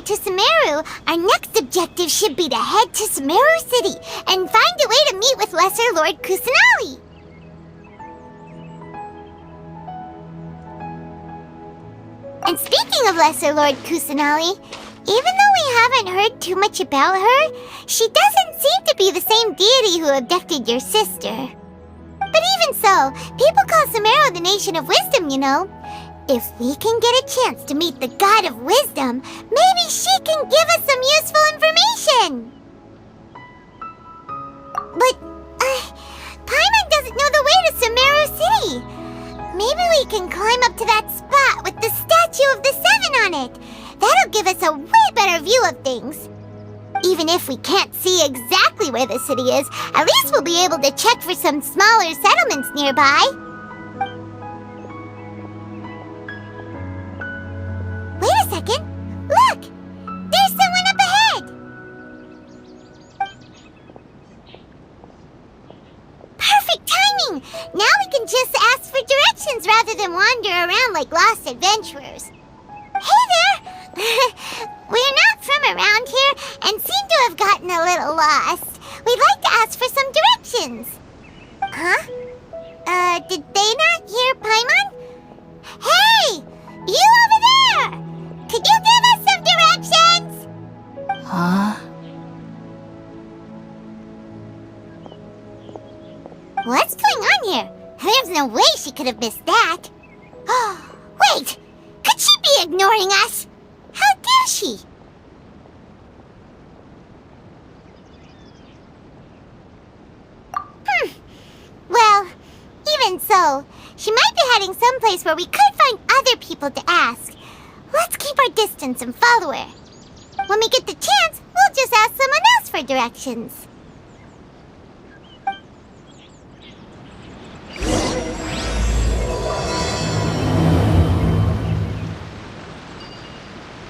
To Sumeru, our next objective should be to head to Sumeru City and find a way to meet with Lesser Lord Kusanali. And speaking of Lesser Lord Kusanali, even though we haven't heard too much about her, she doesn't seem to be the same deity who abducted your sister. But even so, people call Sumeru the Nation of Wisdom, you know. If we can get a chance to meet the God of Wisdom, maybe she can give us some useful information. But, Paimon doesn't know the way to Sumeru City. Maybe we can climb up to that spot with the statue of the Seven on it. That'll give us a way better view of things. Even if we can't see exactly where the city is, at least we'll be able to check for some smaller settlements nearby. Wait a second! Look! There's someone up ahead! Perfect timing! Now we can just ask for directions rather than wander around like lost adventurers. Hey there! We're not from around here and seem to have gotten a little lost. We'd like to ask for some directions. Huh? Did they not hear Paimon? Hey! You over there! Could you give us some directions? Huh? What's going on here? There's no way she could have missed that. Oh, wait! Could she be ignoring us? How dare she? Well, even so, she might be heading someplace where we could find other people to ask. Let's keep our distance and follow her. When we get the chance, we'll just ask someone else for directions.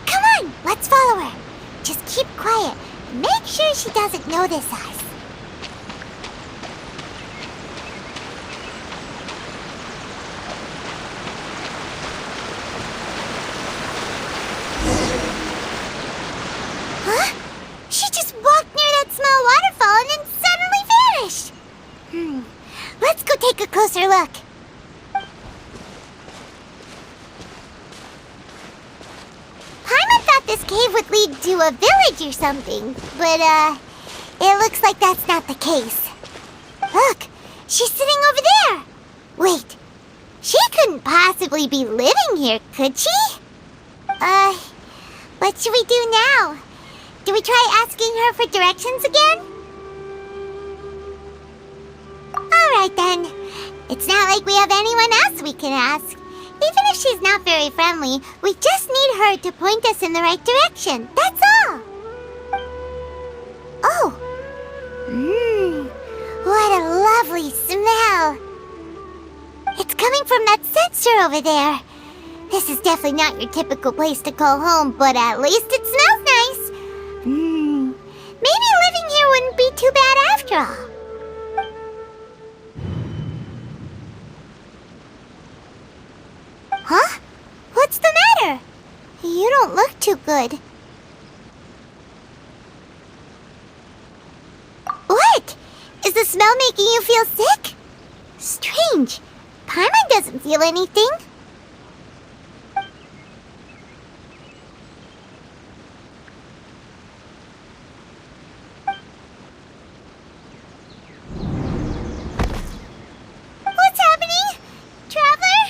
Come on, let's follow her. Just keep quiet and make sure she doesn't notice us. Let's go take a closer look. Paimon thought this cave would lead to a village or something, but, it looks like that's not the case. Look, she's sitting over there. Wait, she couldn't possibly be living here, could she? What should we do now? Do we try asking her for directions again? Alright then. It's not like we have anyone else we can ask. Even if she's not very friendly, we just need her to point us in the right direction. That's all. Oh, lovely smell. It's coming from that sensor over there. This is definitely not your typical place to call home, but at least it smells nice. Maybe living here wouldn't be too bad after all. Huh? What's the matter? You don't look too good. What? Is the smell making you feel sick? Strange. Paimon doesn't feel anything. What's happening? Traveler?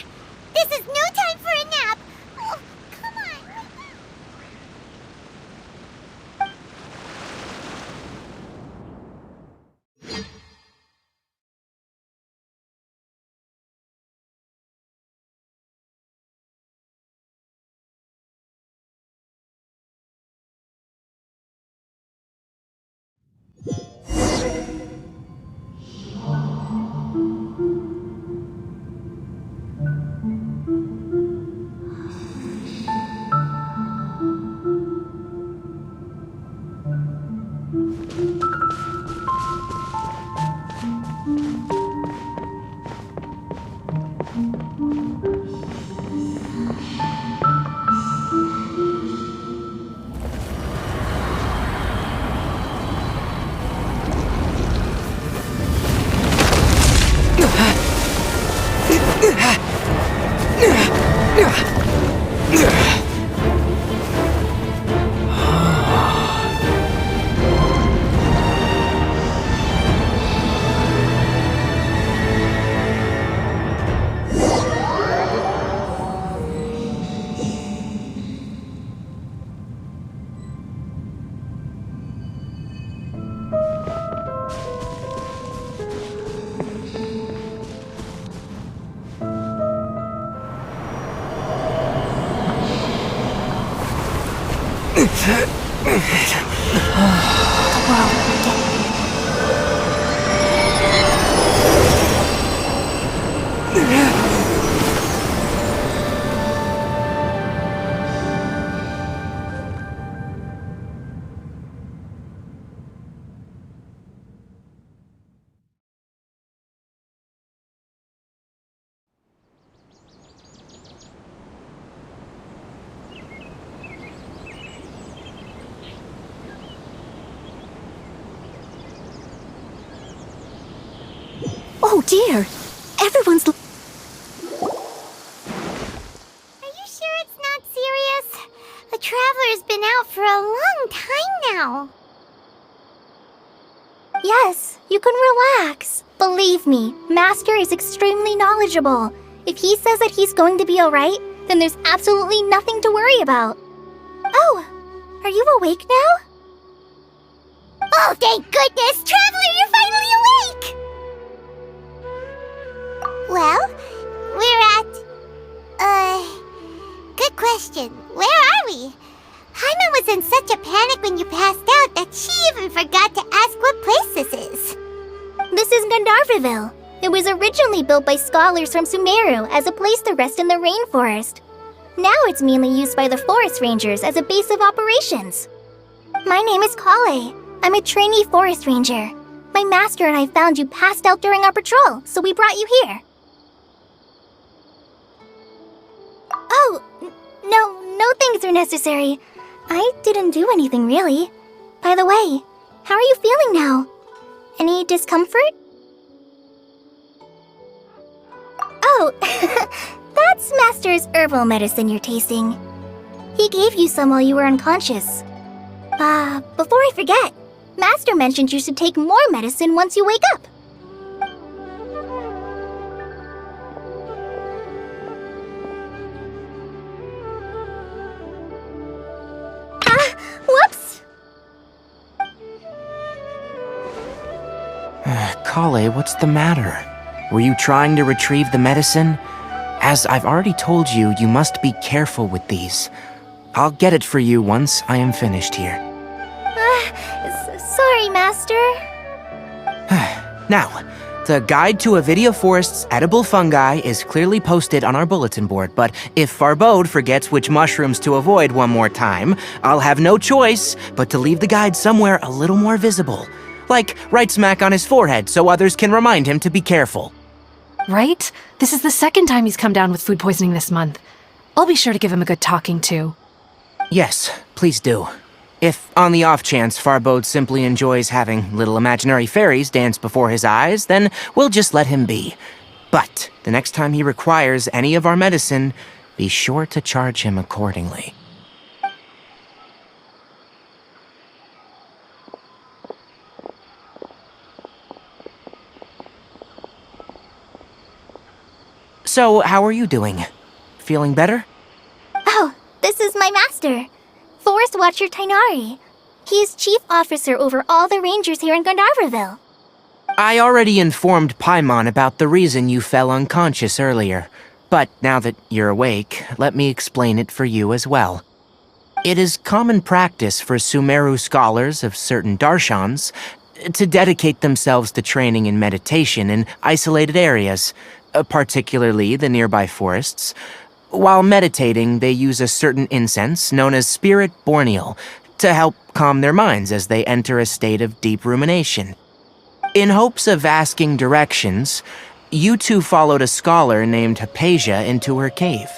This is no time for a nap. Oh, come on. Oh dear! Everyone's... Are you sure it's not serious? The Traveler's been out for a long time now. Yes, you can relax. Believe me, Master is extremely knowledgeable. If he says that he's going to be alright, then there's absolutely nothing to worry about. Oh, are you awake now? Oh, thank goodness! Traveler, you're finally awake! Well, we're at... good question. Where are we? Paimon was in such a panic when you passed out that she even forgot to ask what place this is. This is Gandharvaville. It was originally built by scholars from Sumeru as a place to rest in the rainforest. Now it's mainly used by the forest rangers as a base of operations. My name is Kale. I'm a trainee forest ranger. My master and I found you passed out during our patrol, so we brought you here. Oh, no things are necessary. I didn't do anything really. By the way, how are you feeling now? Any discomfort? Oh, that's Master's herbal medicine you're tasting. He gave you some while you were unconscious. Before I forget, Master mentioned you should take more medicine once you wake up. Whoops! Kale, what's the matter? Were you trying to retrieve the medicine? As I've already told you, you must be careful with these. I'll get it for you once I am finished here. Sorry, Master. Now, The guide to Avidia Forest's edible fungi is clearly posted on our bulletin board, but if Farbode forgets which mushrooms to avoid one more time, I'll have no choice but to leave the guide somewhere a little more visible. Like right smack on his forehead so others can remind him to be careful. Right? This is the second time he's come down with food poisoning this month. I'll be sure to give him a good talking to. Yes, please do. If, on the off chance, Farbode simply enjoys having little imaginary fairies dance before his eyes, then we'll just let him be. But the next time he requires any of our medicine, be sure to charge him accordingly. So, how are you doing? Feeling better? Oh, this is my master, Forest Watcher Tainari. He is chief officer over all the rangers here in Gandharvaville. I already informed Paimon about the reason you fell unconscious earlier. But now that you're awake, let me explain it for you as well. It is common practice for Sumeru scholars of certain darshans to dedicate themselves to training in meditation in isolated areas, particularly the nearby forests. While meditating, they use a certain incense known as Spirit Borneal to help calm their minds as they enter a state of deep rumination. In hopes of asking directions, you two followed a scholar named Hypatia into her cave.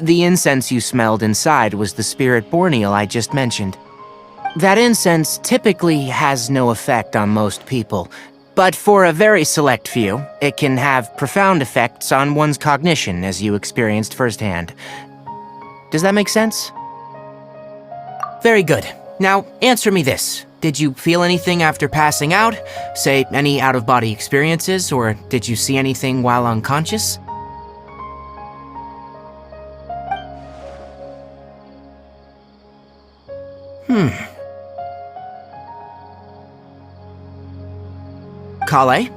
The incense you smelled inside was the Spirit Borneal I just mentioned. That incense typically has no effect on most people, but for a very select few, it can have profound effects on one's cognition, as you experienced firsthand. Does that make sense? Very good. Now, answer me this. Did you feel anything after passing out? Say, any out-of-body experiences, or did you see anything while unconscious? Kale,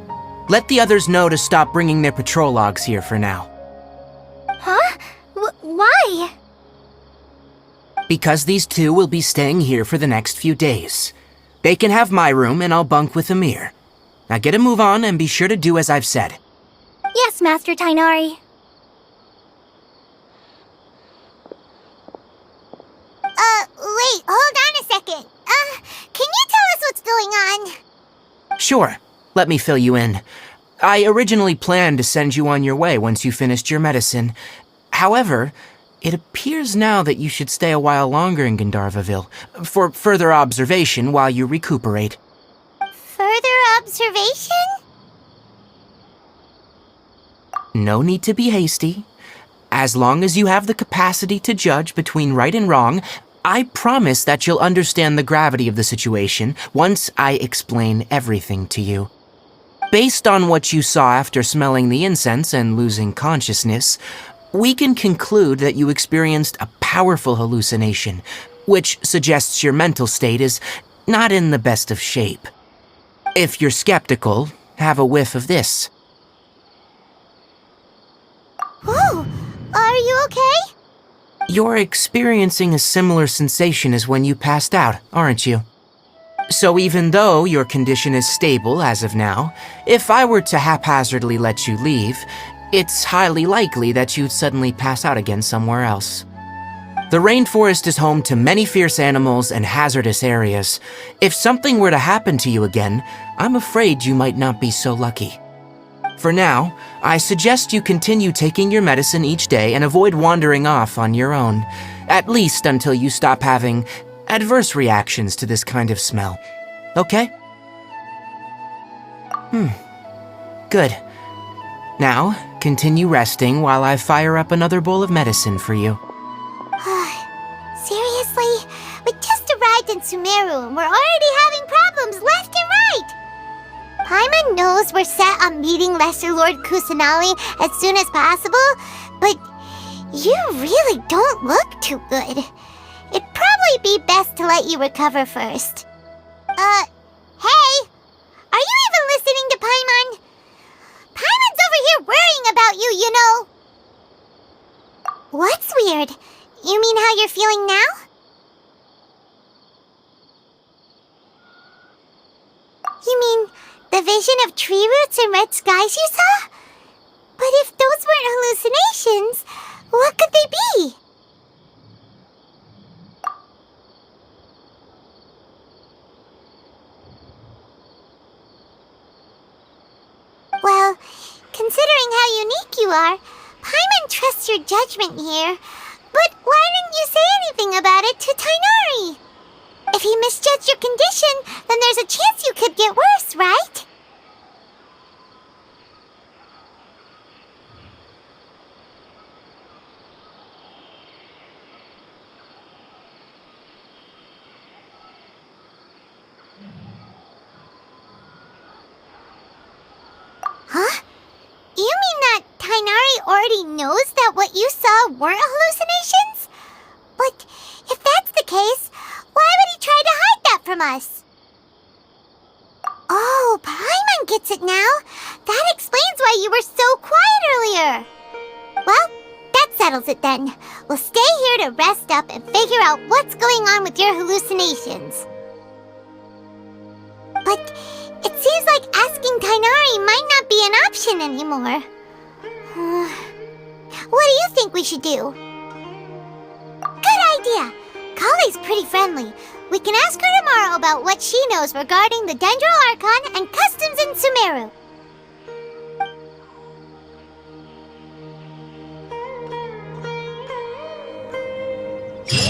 let the others know to stop bringing their patrol logs here for now. Huh? Why? Because these two will be staying here for the next few days. They can have my room and I'll bunk with Amir. Now get a move on and be sure to do as I've said. Yes, Master Tainari. Wait, hold on a second. Can you tell us what's going on? Sure, let me fill you in. I originally planned to send you on your way once you finished your medicine. However, it appears now that you should stay a while longer in Gandharvaville for further observation while you recuperate. Further observation? No need to be hasty. As long as you have the capacity to judge between right and wrong, I promise that you'll understand the gravity of the situation once I explain everything to you. Based on what you saw after smelling the incense and losing consciousness, we can conclude that you experienced a powerful hallucination, which suggests your mental state is not in the best of shape. If you're skeptical, have a whiff of this. Whoa, are you okay? You're experiencing a similar sensation as when you passed out, aren't you? So even though your condition is stable as of now, if I were to haphazardly let you leave, it's highly likely that you'd suddenly pass out again somewhere else. The rainforest is home to many fierce animals and hazardous areas. If something were to happen to you again, I'm afraid you might not be so lucky. For now, I suggest you continue taking your medicine each day and avoid wandering off on your own, at least until you stop having adverse reactions to this kind of smell. Okay? Good. Now, continue resting while I fire up another bowl of medicine for you. Seriously? We just arrived in Sumeru and we're already having problems left and right! Paimon knows we're set on meeting Lesser Lord Kusanali as soon as possible, but you really don't look too good. It'd probably be best to let you recover first. Hey! Are you even listening to Paimon? Paimon's over here worrying about you, you know! What's weird? You mean how you're feeling now? You mean the The vision of tree roots and red skies you saw? But if those weren't hallucinations, what could they be? Well, considering how unique you are, Paimon trusts your judgment here. But why didn't you say anything about it to Tainari? If he misjudged your condition, then there's a chance you could get worse, right? Huh? You mean that Tainari already knows that what you saw weren't hallucinations? But if that's the case, why would he try to hide that from us? Oh, Paimon gets it now. That explains why you were so quiet earlier. Well, that settles it then. We'll stay here to rest up and figure out what's going on with your hallucinations. But it seems like asking Tainari might not be an option anymore. What do you think we should do? Good idea! Kale's pretty friendly. We can ask her tomorrow about what she knows regarding the Dendro Archon and customs in Sumeru.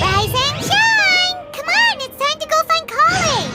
Rise and shine! Come on, it's time to go find Kale!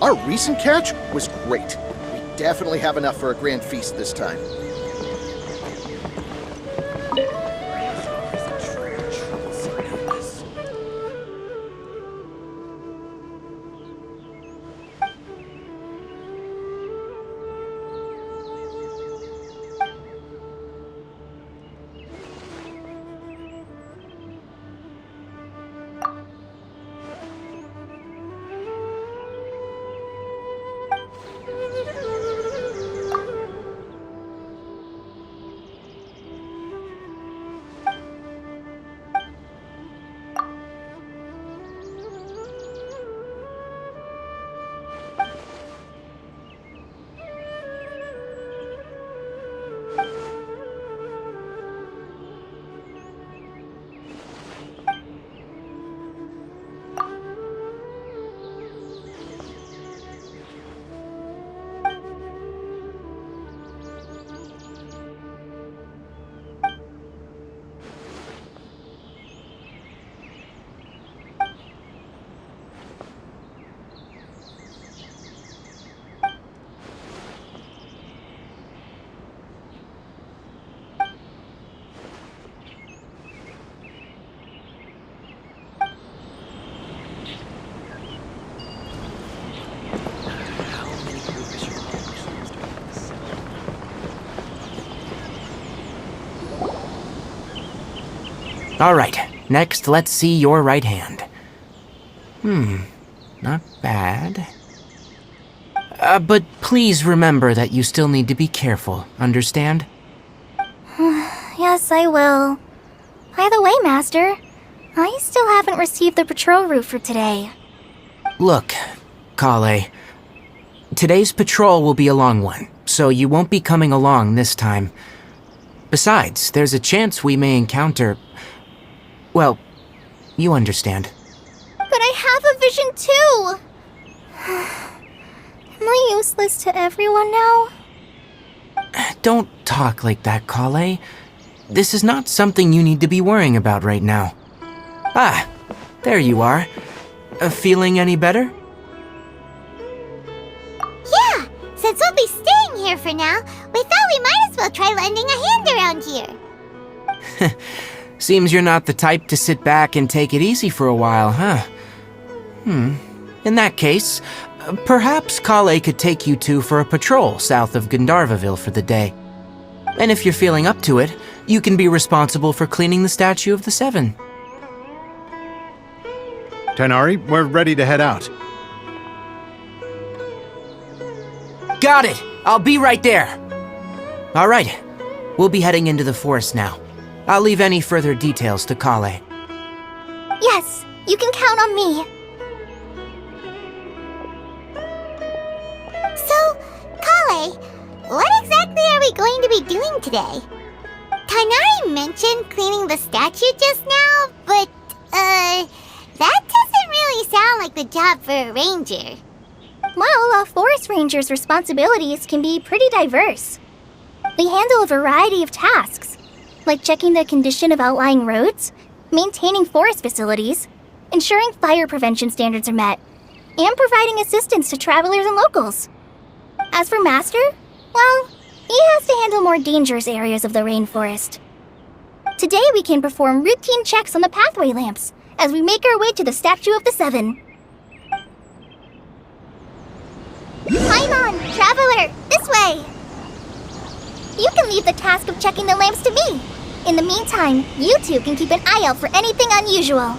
Our recent catch was great. We definitely have enough for a grand feast this time. All right, next let's see your right hand. Not bad. But please remember that you still need to be careful, understand? Yes, I will. By the way, Master, I still haven't received the patrol route for today. Look, Kale, today's patrol will be a long one, so you won't be coming along this time. Besides, there's a chance we may encounter... Well, you understand. But I have a vision too! Am I useless to everyone now? Don't talk like that, Kale. This is not something you need to be worrying about right now. Ah, there you are. Feeling any better? Yeah, since we'll be staying here for now, we thought we might as well try lending a hand around here. Seems you're not the type to sit back and take it easy for a while, huh? In that case, perhaps Kale could take you two for a patrol south of Gandharvaville for the day. And if you're feeling up to it, you can be responsible for cleaning the Statue of the Seven. Tighnari, we're ready to head out. Got it! I'll be right there! Alright, we'll be heading into the forest now. I'll leave any further details to Kale. Yes, you can count on me. So, Kale, what exactly are we going to be doing today? Tighnari mentioned cleaning the statue just now, but, that doesn't really sound like the job for a ranger. Well, a forest ranger's responsibilities can be pretty diverse. They handle a variety of tasks, like checking the condition of outlying roads, maintaining forest facilities, ensuring fire prevention standards are met, and providing assistance to travelers and locals. As for Master, well, he has to handle more dangerous areas of the rainforest. Today we can perform routine checks on the pathway lamps as we make our way to the Statue of the Seven. Paimon, Traveler, this way! You can leave the task of checking the lamps to me. In the meantime, you two can keep an eye out for anything unusual.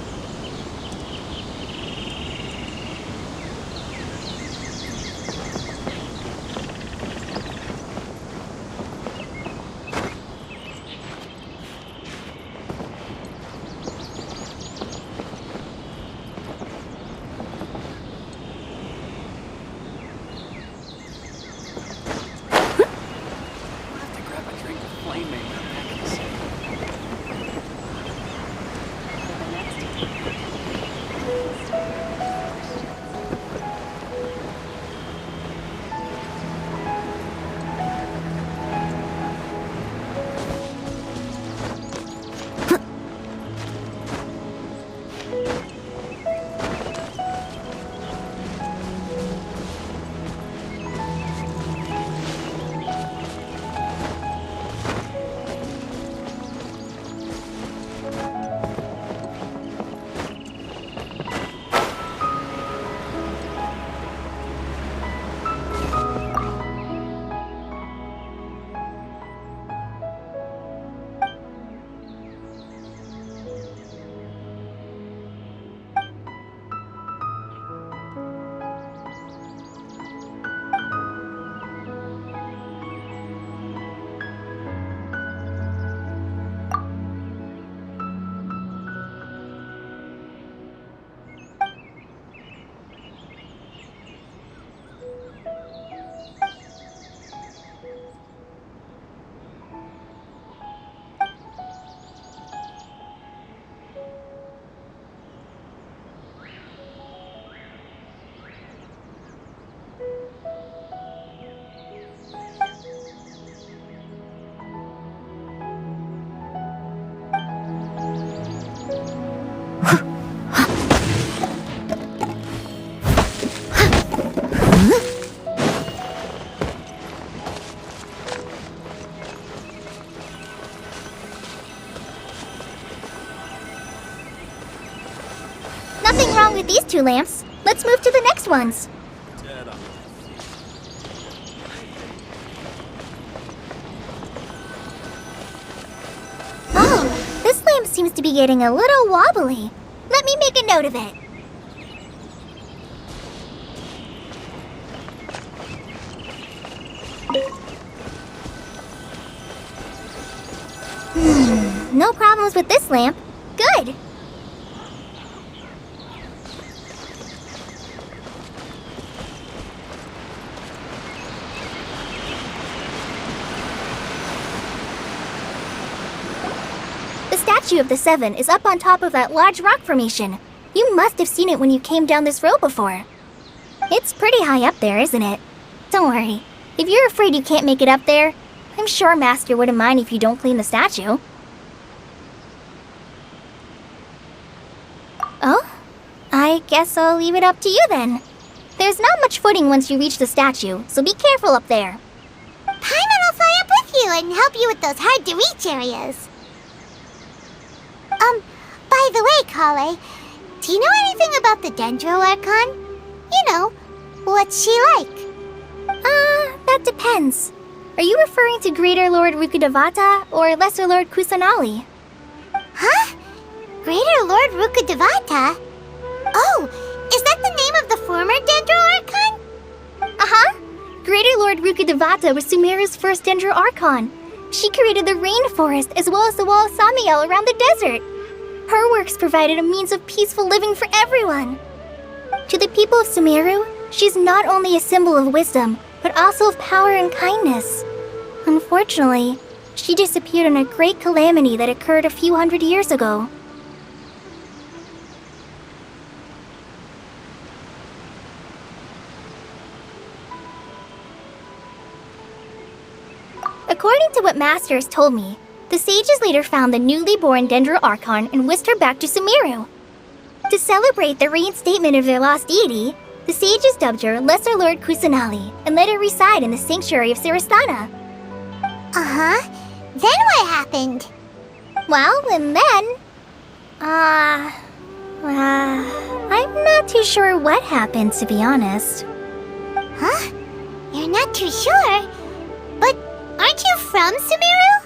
with these 2 lamps. Let's move to the next ones. Oh, this lamp seems to be getting a little wobbly. Let me make a note of it. No problems with this lamp. Good. The statue of the 7 is up on top of that large rock formation. You must have seen it when you came down this road before. It's pretty high up there, isn't it? Don't worry. If you're afraid you can't make it up there, I'm sure Master wouldn't mind if you don't clean the statue. Oh? I guess I'll leave it up to you then. There's not much footing once you reach the statue, so be careful up there. Paimon will fly up with you and help you with those hard-to-reach areas. By the way, Kale, do you know anything about the Dendro Archon? You know, what's she like? That depends. Are you referring to Greater Lord Rukkhadevata or Lesser Lord Kusanali? Huh? Greater Lord Rukkhadevata? Oh, is that the name of the former Dendro Archon? Uh-huh. Greater Lord Rukkhadevata was Sumeru's first Dendro Archon. She created the rainforest as well as the wall of Samiel around the desert. Her works provided a means of peaceful living for everyone. To the people of Sumeru, she's not only a symbol of wisdom, but also of power and kindness. Unfortunately, she disappeared in a great calamity that occurred a few hundred years ago. According to what Master has told me, the sages later found the newly born Dendro Archon and whisked her back to Sumeru. To celebrate the reinstatement of their lost deity, the sages dubbed her Lesser Lord Kusanali and let her reside in the sanctuary of Siristana. Uh-huh. Then what happened? Well, and then... I'm not too sure what happened, to be honest. Huh? You're not too sure? But aren't you from Sumeru?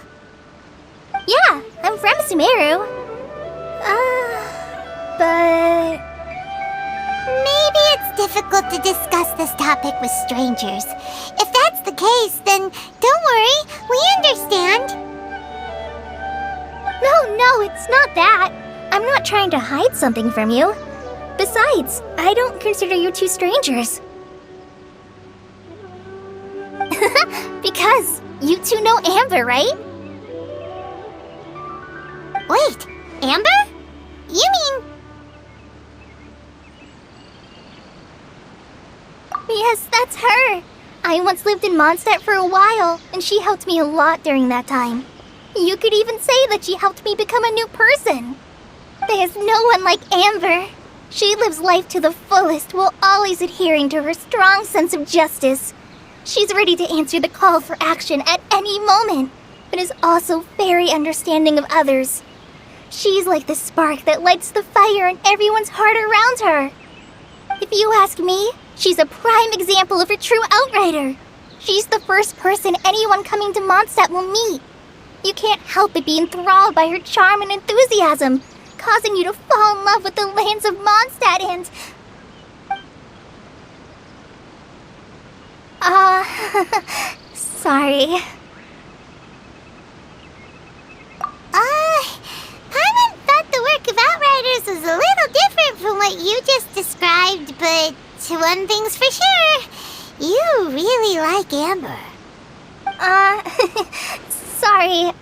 Yeah, I'm from Sumeru. But... Maybe it's difficult to discuss this topic with strangers. If that's the case, then don't worry, we understand. No, it's not that. I'm not trying to hide something from you. Besides, I don't consider you two strangers. Because you two know Amber, right? Wait, Amber? You mean... Yes, that's her. I once lived in Mondstadt for a while, and she helped me a lot during that time. You could even say that she helped me become a new person. There's no one like Amber. She lives life to the fullest while always adhering to her strong sense of justice. She's ready to answer the call for action at any moment, but is also very understanding of others. She's like the spark that lights the fire in everyone's heart around her. If you ask me, she's a prime example of a true outrider. She's the first person anyone coming to Mondstadt will meet. You can't help but be enthralled by her charm and enthusiasm, causing you to fall in love with the lands of Mondstadt and... sorry. Paimon thought the work of Outriders was a little different from what you just described, but one thing's for sure, you really like Amber. Sorry.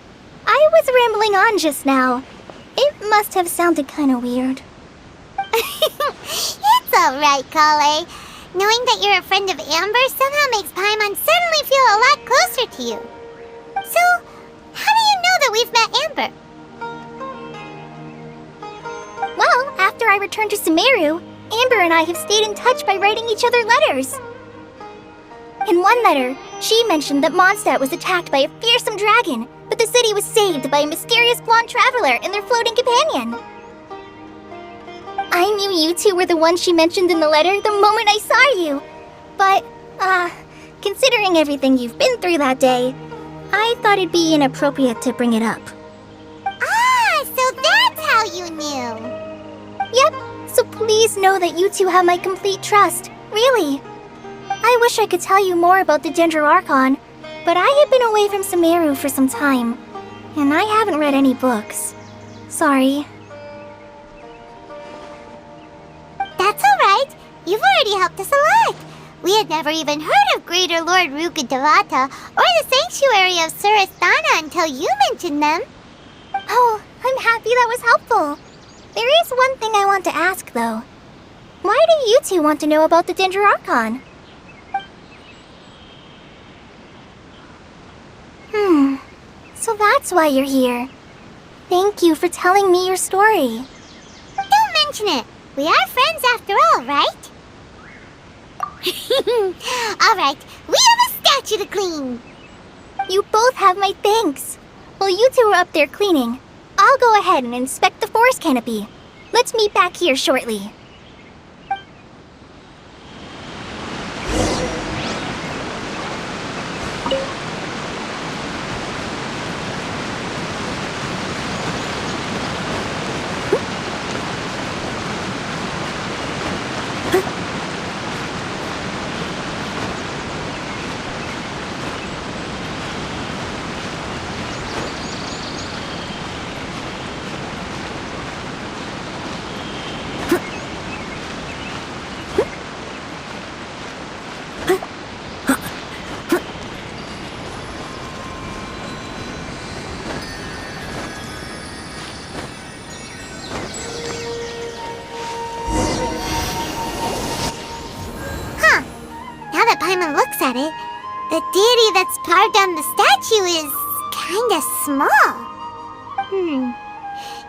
I was rambling on just now. It must have sounded kind of weird. It's alright, Kale. Knowing that you're a friend of Amber somehow makes Paimon suddenly feel a lot closer to you. So, how do you know that we've met Amber? Well, after I returned to Sumeru, Amber and I have stayed in touch by writing each other letters. In one letter, she mentioned that Mondstadt was attacked by a fearsome dragon, but the city was saved by a mysterious blonde traveler and their floating companion. I knew you two were the ones she mentioned in the letter the moment I saw you. But, considering everything you've been through that day, I thought it'd be inappropriate to bring it up. Ah, so that's how you knew. Yep, so please know that you two have my complete trust, really. I wish I could tell you more about the Dendroarchon, but I have been away from Sumeru for some time, and I haven't read any books. Sorry. That's alright. You've already helped us a lot. We had never even heard of Greater Lord Rukkhadevata or the Sanctuary of Surasthana until you mentioned them. Oh, I'm happy that was helpful. There is one thing I want to ask, though. Why do you two want to know about the Dendroarchon? So that's why you're here. Thank you for telling me your story. Don't mention it. We are friends after all, right? Alright, we have a statue to clean. You both have my thanks. While you two are up there cleaning, I'll go ahead and inspect the forest canopy. Let's meet back here shortly. Now that Paimon looks at it, the deity that's carved on the statue is kinda small.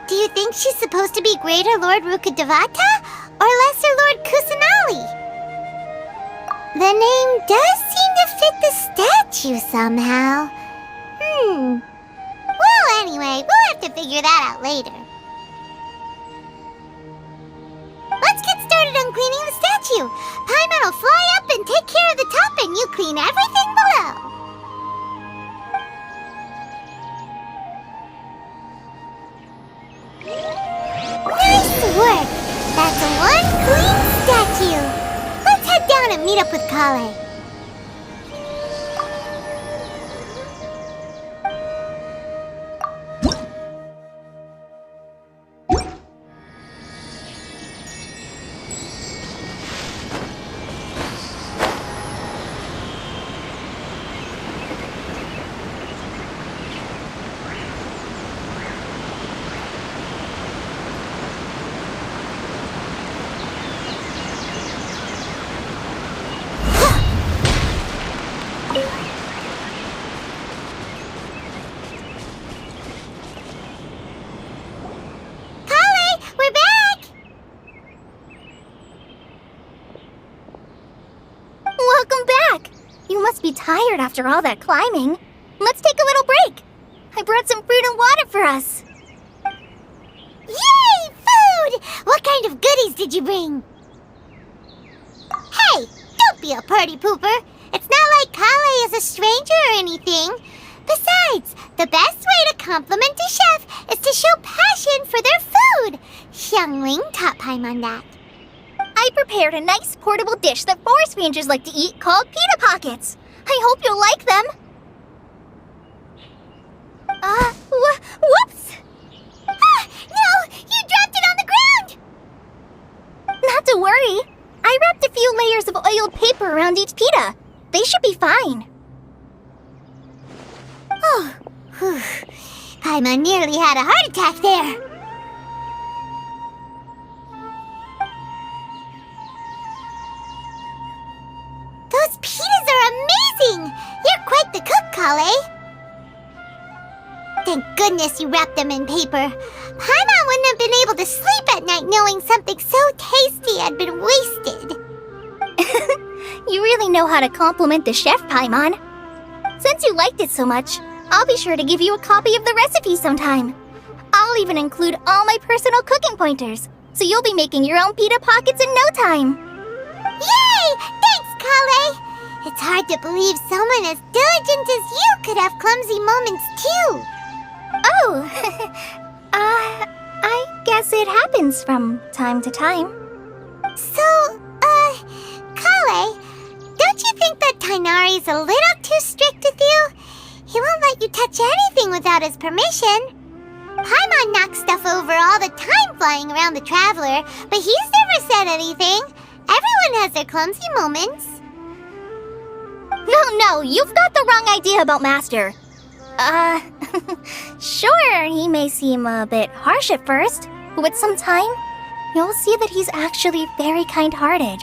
Do you think she's supposed to be Greater Lord Rukkhadevata or Lesser Lord Kusanali? The name does seem to fit the statue somehow. Well, anyway, we'll have to figure that out later. Let's get started on cleaning the statue. Paimon will fly up and take care of the top, and you clean everything below. Nice work! That's one clean statue. Let's head down and meet up with Kale. Welcome back! You must be tired after all that climbing. Let's take a little break. I brought some fruit and water for us. Yay! Food! What kind of goodies did you bring? Hey! Don't be a party pooper! It's not like Kale is a stranger or anything. Besides, the best way to compliment a chef is to show passion for their food. Xiangling taught Paimon that. I prepared a nice portable dish that forest rangers like to eat called pita pockets. I hope you'll like them. Whoops! Ah, no! You dropped it on the ground! Not to worry. I wrapped a few layers of oiled paper around each pita. They should be fine. Oh, whew. Paimon nearly had a heart attack there. Those pitas are amazing! You're quite the cook, Kale. Thank goodness you wrapped them in paper. Paimon wouldn't have been able to sleep at night knowing something so tasty had been wasted. You really know how to compliment the chef, Paimon. Since you liked it so much, I'll be sure to give you a copy of the recipe sometime. I'll even include all my personal cooking pointers, so you'll be making your own pita pockets in no time. Yay! Thanks, Kale! It's hard to believe someone as diligent as you could have clumsy moments too. Oh, I guess it happens from time to time. So, Kale, don't you think that Tainari's a little too strict with you? He won't let you touch anything without his permission. Paimon knocks stuff over all the time flying around the Traveler, but he's never said anything. Everyone has their clumsy moments. No, you've got the wrong idea about Master. Sure, he may seem a bit harsh at first, but with some time, you'll see that he's actually very kind-hearted.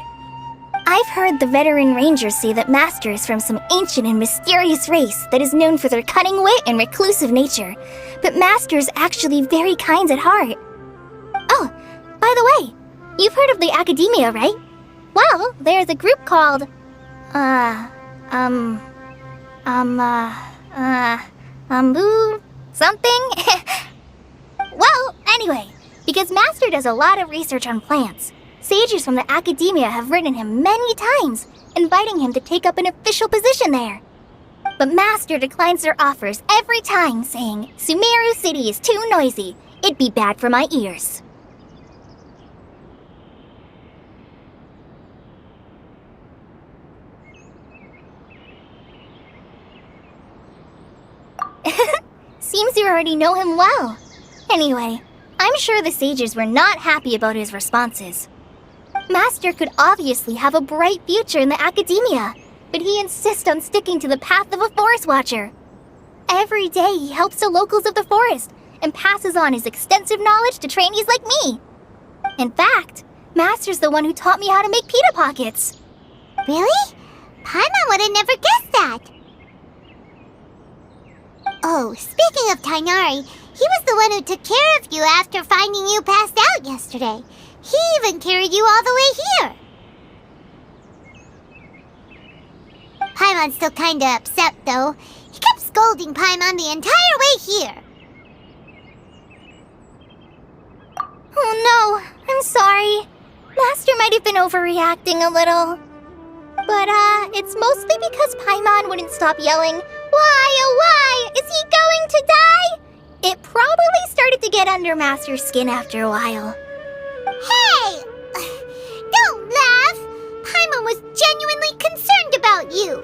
I've heard the veteran rangers say that Master is from some ancient and mysterious race that is known for their cunning wit and reclusive nature, but Master is actually very kind at heart. Oh, by the way, you've heard of the Academia, right? Well, there's a group called, something? Well, anyway, because Master does a lot of research on plants, sages from the Academia have written him many times, inviting him to take up an official position there. But Master declines their offers every time, saying, Sumeru City is too noisy. It'd be bad for my ears. Seems you already know him well. Anyway, I'm sure the sages were not happy about his responses. Master could obviously have a bright future in the Academia, but he insists on sticking to the path of a forest watcher. Every day he helps the locals of the forest and passes on his extensive knowledge to trainees like me. In fact, Master's the one who taught me how to make pita pockets. Really? Paimon would have never guessed that. Oh, speaking of Tainari, he was the one who took care of you after finding you passed out yesterday. He even carried you all the way here. Paimon's still kinda upset, though. He kept scolding Paimon the entire way here. Oh no, I'm sorry. Master might have been overreacting a little. But, it's mostly because Paimon wouldn't stop yelling, Why, oh why, is he going to die? It probably started to get under Master's skin after a while. Hey! Don't laugh! Paimon was genuinely concerned about you.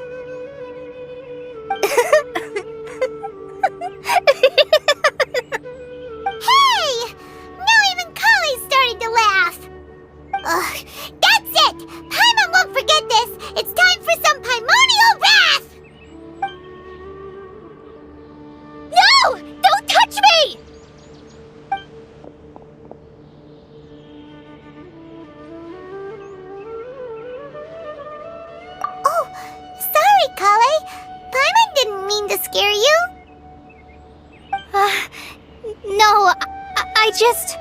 Hey! Now even Kali's starting to laugh. Ugh, that's it! Paimon won't forget this! It's time for some Paimonial wrath! No! Don't touch me! Oh, sorry, Kale. Paimon didn't mean to scare you. No, I just...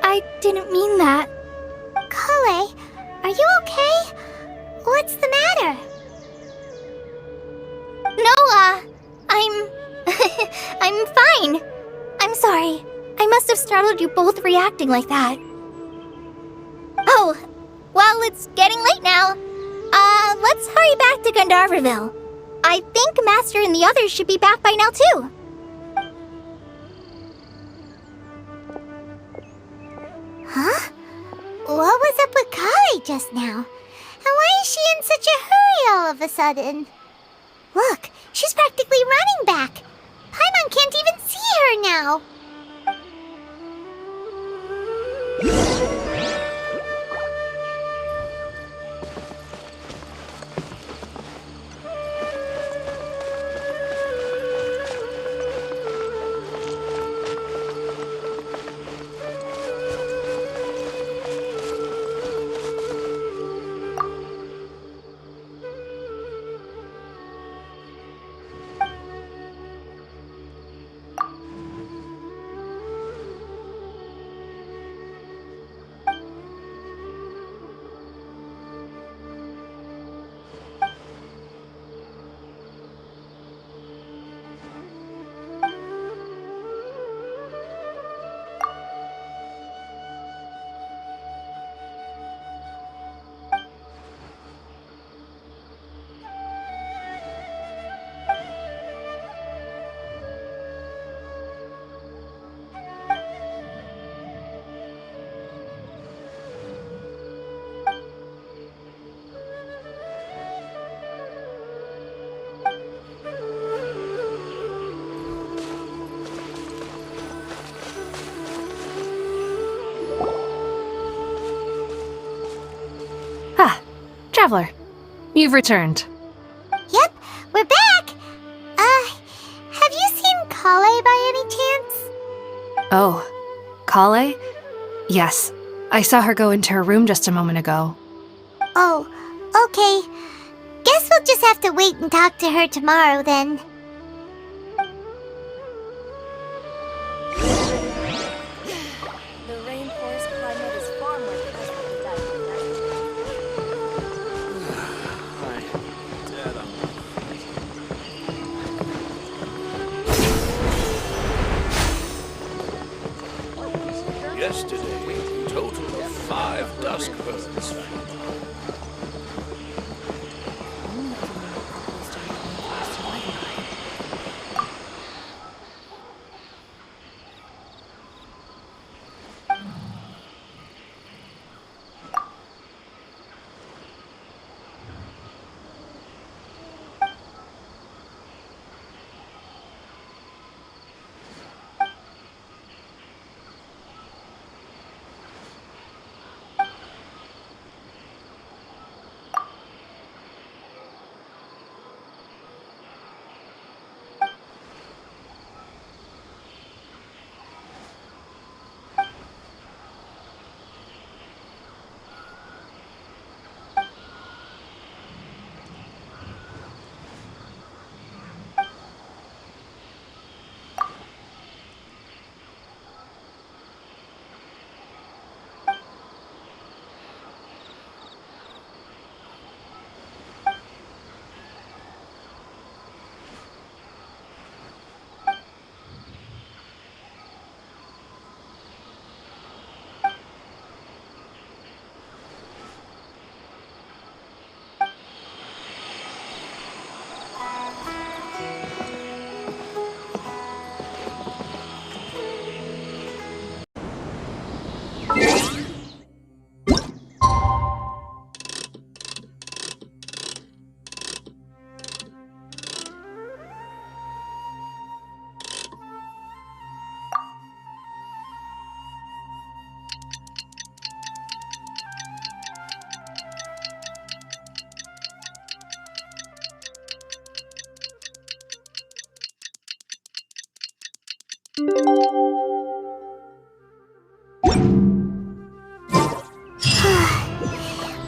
I didn't mean that. Kale, are you okay? What's the matter? No, I'm fine. I'm sorry. I must have startled you both reacting like that. Oh, well, it's getting late now. Let's hurry back to Gandharville. I think Master and the others should be back by now, too. Huh? What was up with Kale just now? And why is she in such a hurry all of a sudden? Look, she's practically running back. Paimon can't even see her now. Traveler. You've returned. Yep, we're back! Have you seen Kale by any chance? Oh, Kale? Yes, I saw her go into her room just a moment ago. Oh, okay. Guess we'll just have to wait and talk to her tomorrow then. The rainforest climate is far more pleasant than Yesterday, total of 5 dusk birds.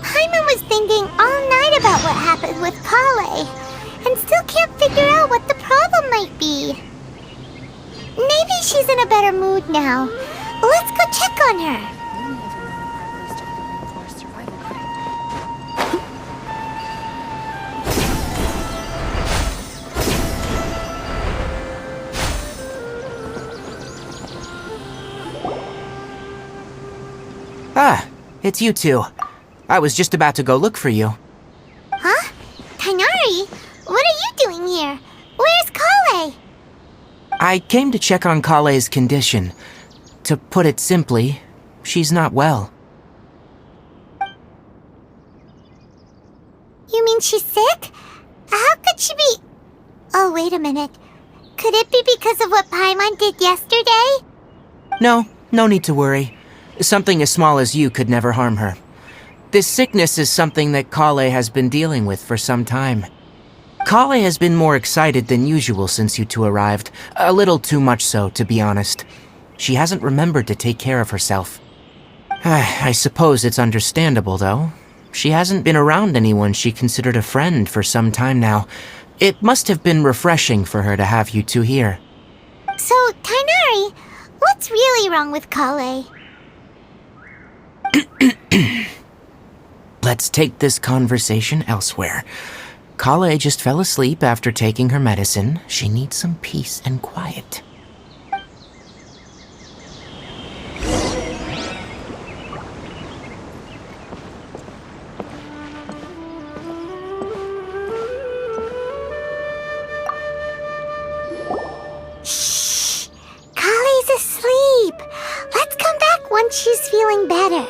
Paimon was thinking all night about what happened with Kale, and still can't figure out what the problem might be. Maybe she's in a better mood now. Let's go check on her. Ah, it's you two. I was just about to go look for you. Huh? Tainari? What are you doing here? Where's Kale? I came to check on Kale's condition. To put it simply, she's not well. You mean she's sick? How could she be... Oh, wait a minute. Could it be because of what Paimon did yesterday? No need to worry. Something as small as you could never harm her. This sickness is something that Kale has been dealing with for some time. Kale has been more excited than usual since you two arrived. A little too much so, to be honest. She hasn't remembered to take care of herself. I suppose it's understandable, though. She hasn't been around anyone she considered a friend for some time now. It must have been refreshing for her to have you two here. So, Tainari, what's really wrong with Kale? Let's take this conversation elsewhere. Kale just fell asleep after taking her medicine. She needs some peace and quiet. Shh! Kale's asleep. Let's come back once she's feeling better.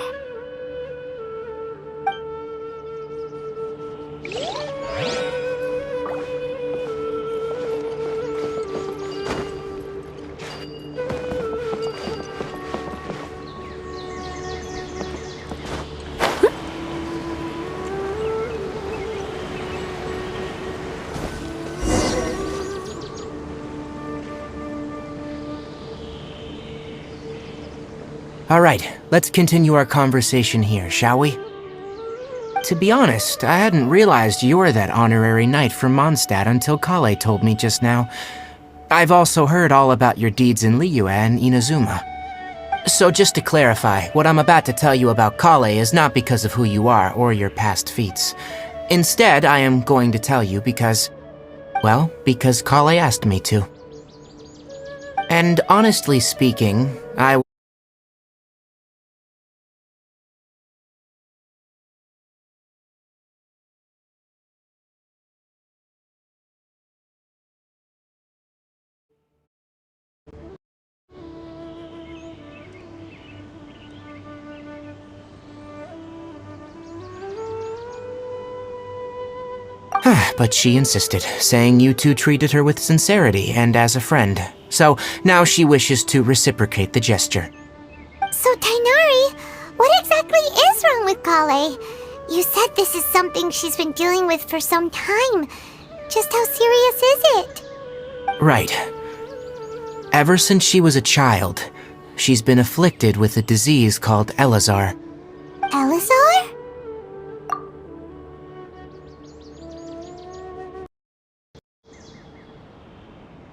Alright, let's continue our conversation here, shall we? To be honest, I hadn't realized you were that honorary knight from Mondstadt until Kale told me just now. I've also heard all about your deeds in Liyue and Inazuma. So just to clarify, what I'm about to tell you about Kale is not because of who you are or your past feats. Instead, I am going to tell you because Kale asked me to. And honestly speaking, but she insisted, saying you two treated her with sincerity and as a friend. So now she wishes to reciprocate the gesture. So, Tainari, what exactly is wrong with Kale? You said this is something she's been dealing with for some time. Just how serious is it? Right. Ever since she was a child, she's been afflicted with a disease called Elazar. Elazar?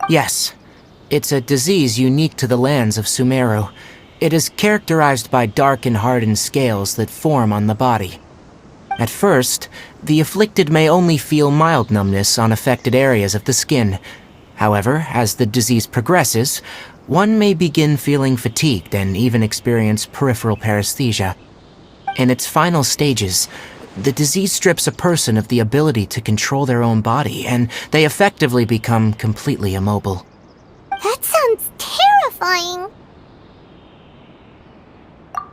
Yes. It's a disease unique to the lands of Sumeru. It is characterized by dark and hardened scales that form on the body. At first, the afflicted may only feel mild numbness on affected areas of the skin. However, as the disease progresses, one may begin feeling fatigued and even experience peripheral paresthesia. In its final stages, the disease strips a person of the ability to control their own body, and they effectively become completely immobile. That sounds terrifying.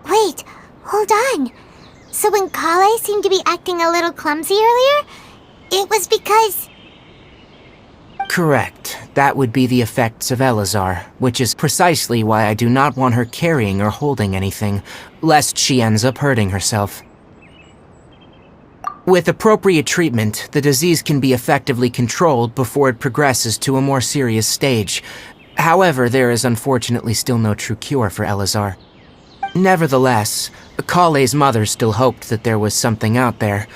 Wait, hold on. So when Kale seemed to be acting a little clumsy earlier, it was because... Correct. That would be the effects of Elazar, which is precisely why I do not want her carrying or holding anything, lest she ends up hurting herself. With appropriate treatment, the disease can be effectively controlled before it progresses to a more serious stage. However, there is unfortunately still no true cure for Elazar. Nevertheless, Kale's mother still hoped that there was something out there.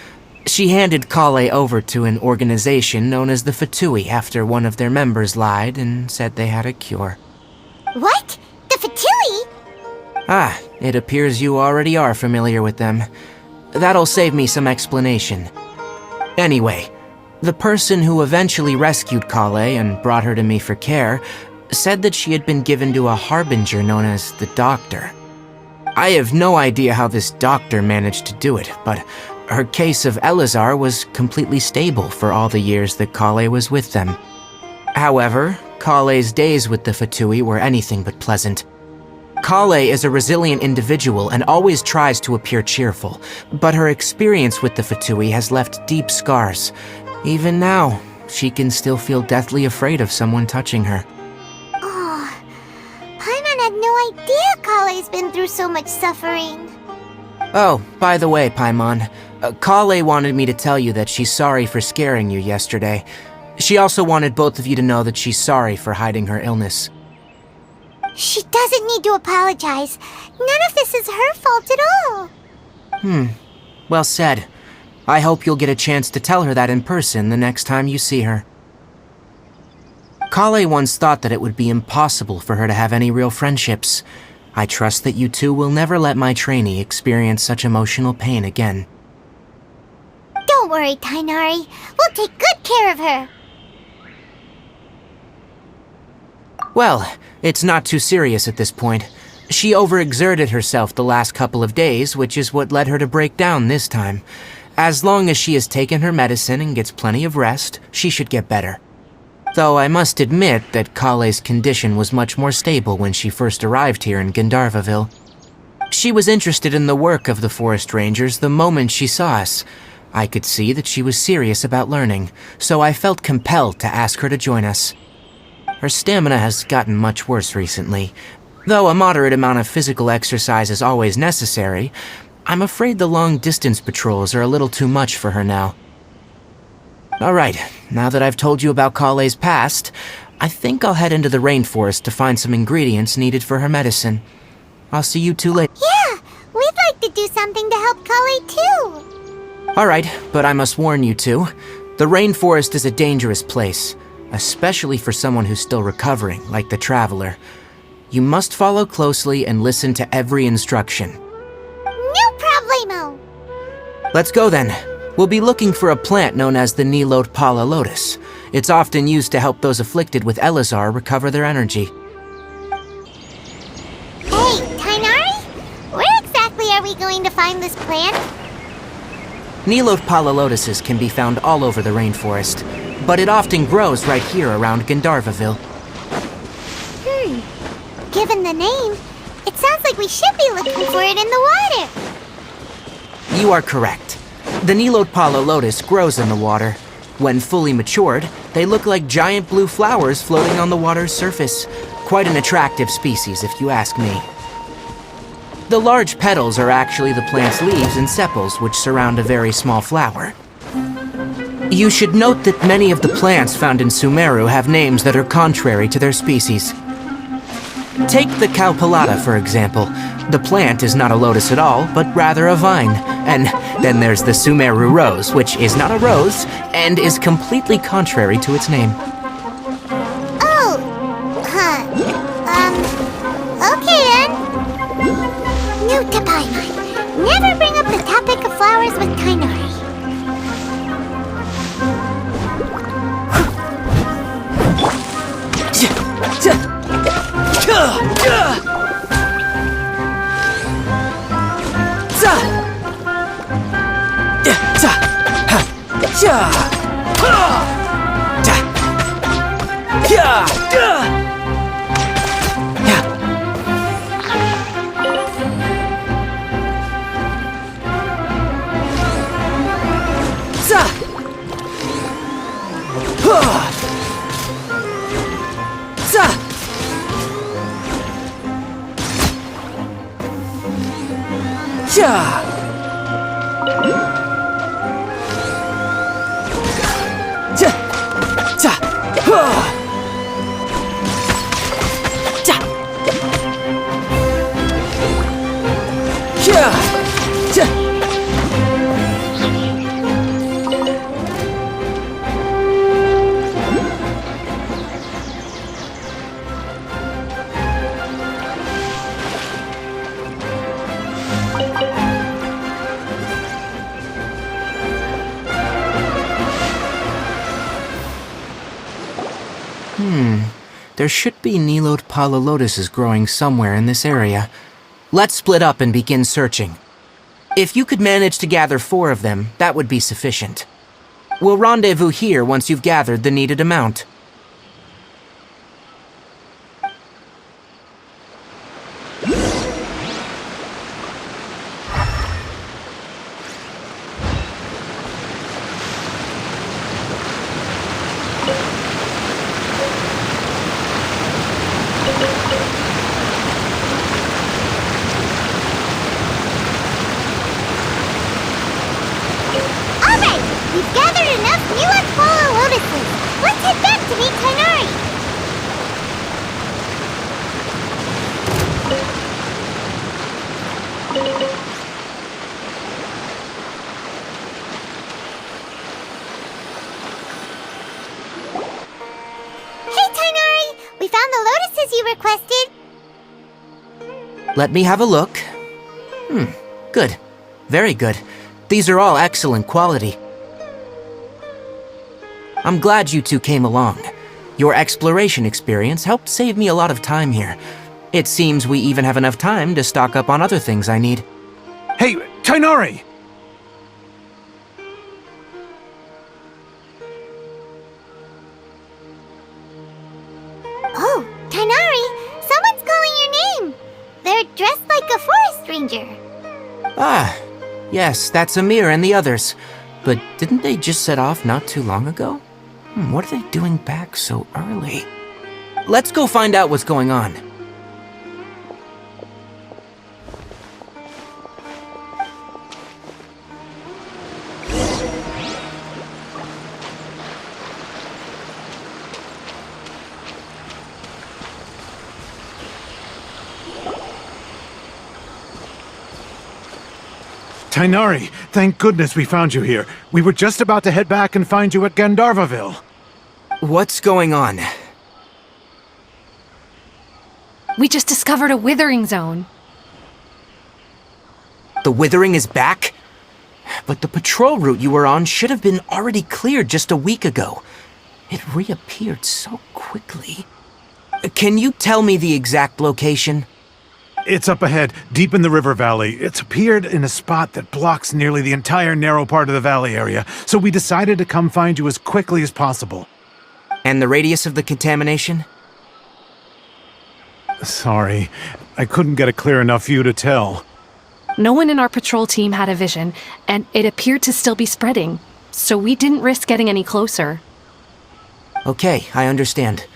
She handed Kale over to an organization known as the Fatui after one of their members lied and said they had a cure. What? The Fatui? Ah, it appears you already are familiar with them. That'll save me some explanation. Anyway, the person who eventually rescued Kale and brought her to me for care said that she had been given to a harbinger known as the Doctor. I have no idea how this doctor managed to do it, but her case of Elazar was completely stable for all the years that Kale was with them. However, Kale's days with the Fatui were anything but pleasant. Kale is a resilient individual and always tries to appear cheerful, but her experience with the Fatui has left deep scars. Even now, she can still feel deathly afraid of someone touching her. Oh, Paimon had no idea Kale's been through so much suffering. Oh, by the way, Paimon, Kale wanted me to tell you that she's sorry for scaring you yesterday. She also wanted both of you to know that she's sorry for hiding her illness. She doesn't need to apologize. None of this is her fault at all. Well said. I hope you'll get a chance to tell her that in person the next time you see her. Kale once thought that it would be impossible for her to have any real friendships. I trust that you two will never let my trainee experience such emotional pain again. Don't worry, Tainari. We'll take good care of her. Well, it's not too serious at this point. She overexerted herself the last couple of days, which is what led her to break down this time. As long as she has taken her medicine and gets plenty of rest, she should get better. Though I must admit that Kale's condition was much more stable when she first arrived here in Gandharvaville. She was interested in the work of the forest rangers the moment she saw us. I could see that she was serious about learning, so I felt compelled to ask her to join us. Her stamina has gotten much worse recently. Though a moderate amount of physical exercise is always necessary, I'm afraid the long-distance patrols are a little too much for her now. Alright, now that I've told you about Kale's past, I think I'll head into the rainforest to find some ingredients needed for her medicine. I'll see you two later. Yeah, we'd like to do something to help Kali too. Alright, but I must warn you two. The rainforest is a dangerous place, especially for someone who's still recovering, like the Traveler. You must follow closely and listen to every instruction. No problemo. Let's go then. We'll be looking for a plant known as the Nilot Pala Lotus. It's often used to help those afflicted with Elazar recover their energy. Hey, Tainari? Where exactly are we going to find this plant? Nilot Pala Lotuses can be found all over the rainforest, but it often grows right here around Gandharvaville. Given the name, it sounds like we should be looking for it in the water. You are correct. The Nilot Pala Lotus grows in the water. When fully matured, they look like giant blue flowers floating on the water's surface. Quite an attractive species, if you ask me. The large petals are actually the plant's leaves and sepals, which surround a very small flower. You should note that many of the plants found in Sumeru have names that are contrary to their species. Take the Cowpelata, for example. The plant is not a lotus at all, but rather a vine. And then there's the Sumeru rose, which is not a rose, and is completely contrary to its name. Oh, okay then. New to Paimon. Never bring up the topic of flowers with Tainari. There should be Nilot Pala Lotuses growing somewhere in this area. Let's split up and begin searching. If you could manage to gather 4 of them, that would be sufficient. We'll rendezvous here once you've gathered the needed amount. Alright, we've gathered enough Nilot Pala Lotuses. Let's head back to meet Tainari. Hey, Tainari! We found the lotuses you requested. Let me have a look. Good. Very good. These are all excellent quality. I'm glad you two came along. Your exploration experience helped save me a lot of time here. It seems we even have enough time to stock up on other things I need. Hey, Tainari! Oh, Tainari! Someone's calling your name! They're dressed like a forest ranger. Ah, yes, that's Amir and the others. But didn't they just set off not too long ago? What are they doing back so early? Let's go find out what's going on. Tainari, thank goodness we found you here. We were just about to head back and find you at Gandharvaville. What's going on? We just discovered a withering zone. The withering is back? But the patrol route you were on should have been already cleared just a week ago. It reappeared so quickly. Can you tell me the exact location? It's up ahead, deep in the river valley. It's appeared in a spot that blocks nearly the entire narrow part of the valley area, so we decided to come find you as quickly as possible. And the radius of the contamination? Sorry, I couldn't get a clear enough view to tell. No one in our patrol team had a vision, and it appeared to still be spreading, so we didn't risk getting any closer. Okay, I understand.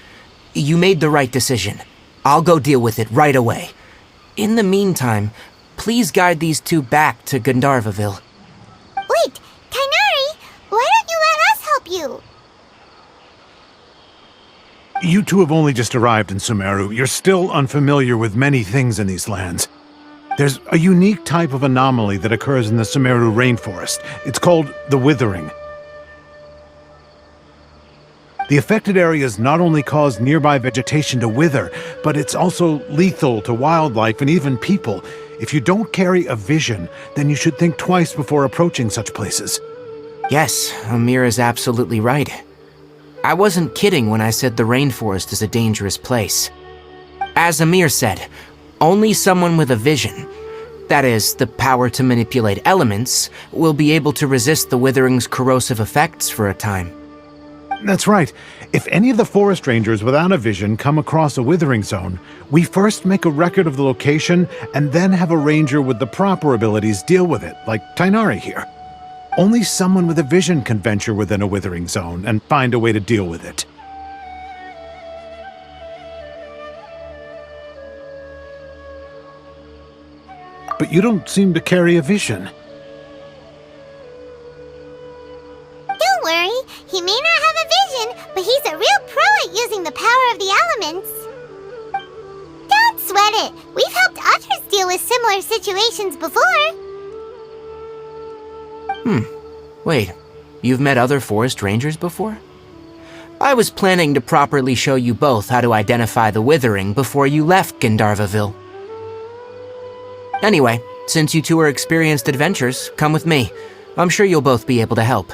You made the right decision. I'll go deal with it right away. In the meantime, please guide these two back to Gandharvaville. Wait, Tainari, why don't you let us help you? You two have only just arrived in Sumeru. You're still unfamiliar with many things in these lands. There's a unique type of anomaly that occurs in the Sumeru rainforest. It's called the withering. The affected areas not only cause nearby vegetation to wither, but it's also lethal to wildlife and even people. If you don't carry a vision, then you should think twice before approaching such places. Yes, Amir is absolutely right. I wasn't kidding when I said the rainforest is a dangerous place. As Amir said, only someone with a vision, that is, the power to manipulate elements, will be able to resist the withering's corrosive effects for a time. That's right. If any of the forest rangers without a vision come across a withering zone, we first make a record of the location and then have a ranger with the proper abilities deal with it, like Tainari here. Only someone with a vision can venture within a withering zone and find a way to deal with it. But you don't seem to carry a vision. Don't worry, he may not have a vision, but he's a real pro at using the power of the elements. Don't sweat it. We've helped others deal with similar situations before. Wait, you've met other forest rangers before? I was planning to properly show you both how to identify the withering before you left Gandharvaville. Anyway, since you two are experienced adventurers, come with me. I'm sure you'll both be able to help.